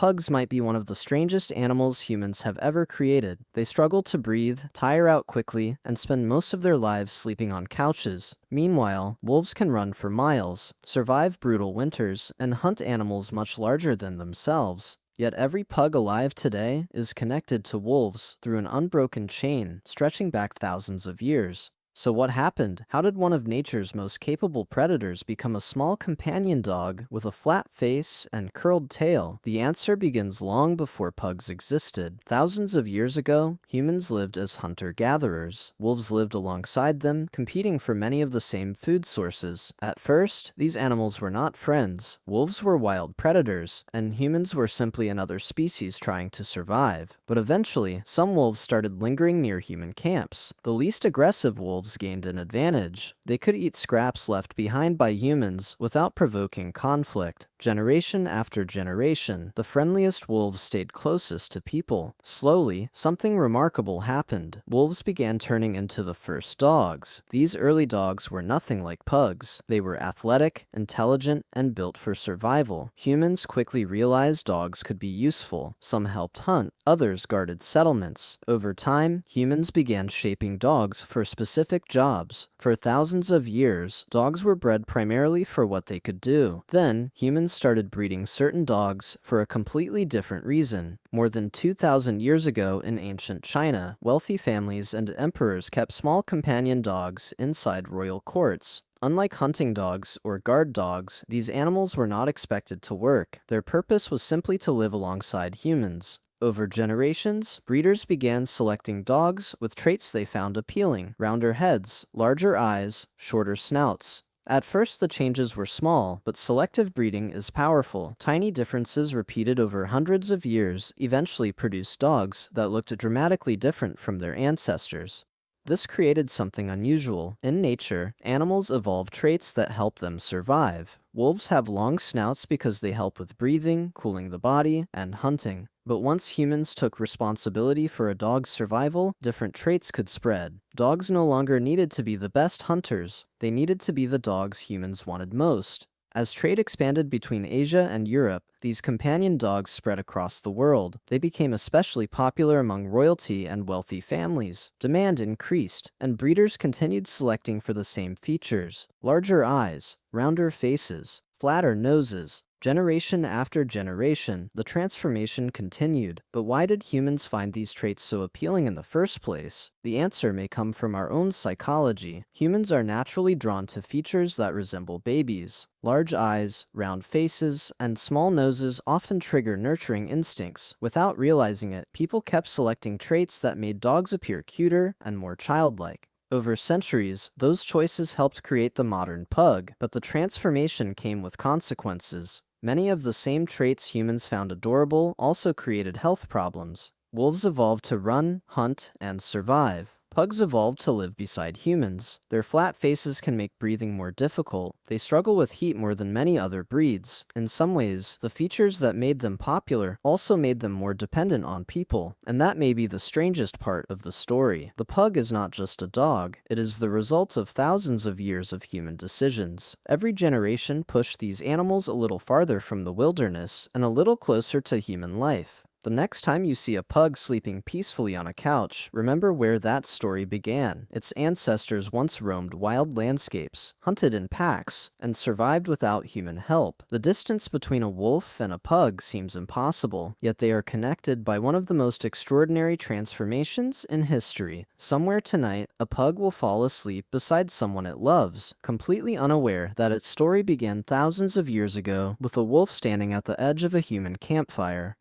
Pugs might be one of the strangest animals humans have ever created. They struggle to breathe, tire out quickly, and spend most of their lives sleeping on couches. Meanwhile, wolves can run for miles, survive brutal winters, and hunt animals much larger than themselves. Yet every pug alive today is connected to wolves through an unbroken chain stretching back thousands of years. So what happened? How did one of nature's most capable predators become a small companion dog with a flat face and curled tail? The answer begins long before pugs existed. Thousands of years ago, humans lived as hunter-gatherers. Wolves lived alongside them, competing for many of the same food sources. At first, these animals were not friends. Wolves were wild predators, and humans were simply another species trying to survive. But eventually, some wolves started lingering near human camps. The least aggressive wolves gained an advantage. They could eat scraps left behind by humans without provoking conflict. Generation after generation, the friendliest wolves stayed closest to people. Slowly, something remarkable happened. Wolves began turning into the first dogs. These early dogs were nothing like pugs. They were athletic, intelligent, and built for survival. Humans quickly realized dogs could be useful. Some helped hunt, others guarded settlements. Over time, humans began shaping dogs for specific jobs. For thousands of years, dogs were bred primarily for what they could do. Then, humans started breeding certain dogs for a completely different reason. More than 2,000 years ago in ancient China, wealthy families and emperors kept small companion dogs inside royal courts. Unlike hunting dogs or guard dogs, these animals were not expected to work. Their purpose was simply to live alongside humans. Over generations, breeders began selecting dogs with traits they found appealing: rounder heads, larger eyes, shorter snouts. At first the changes were small, but selective breeding is powerful. Tiny differences repeated over hundreds of years eventually produced dogs that looked dramatically different from their ancestors. This created something unusual. In nature, animals evolve traits that help them survive. Wolves have long snouts because they help with breathing, cooling the body, and hunting. But once humans took responsibility for a dog's survival, different traits could spread. Dogs no longer needed to be the best hunters. They needed to be the dogs humans wanted most. As trade expanded between Asia and Europe, these companion dogs spread across the world. They became especially popular among royalty and wealthy families. Demand increased, and breeders continued selecting for the same features: larger eyes, rounder faces, flatter noses. Generation after generation, the transformation continued. But why did humans find these traits so appealing in the first place? The answer may come from our own psychology. Humans are naturally drawn to features that resemble babies. Large eyes, round faces, and small noses often trigger nurturing instincts. Without realizing it, people kept selecting traits that made dogs appear cuter and more childlike. Over centuries, those choices helped create the modern pug, but the transformation came with consequences. Many of the same traits humans found adorable also created health problems. Wolves evolved to run, hunt, and survive. Pugs evolved to live beside humans. Their flat faces can make breathing more difficult. They struggle with heat more than many other breeds. In some ways, the features that made them popular also made them more dependent on people. And that may be the strangest part of the story. The pug is not just a dog. It is the result of thousands of years of human decisions. Every generation pushed these animals a little farther from the wilderness and a little closer to human life. The next time you see a pug sleeping peacefully on a couch, remember where that story began. Its ancestors once roamed wild landscapes, hunted in packs, and survived without human help. The distance between a wolf and a pug seems impossible, yet they are connected by one of the most extraordinary transformations in history. Somewhere tonight, a pug will fall asleep beside someone it loves, completely unaware that its story began thousands of years ago with a wolf standing at the edge of a human campfire.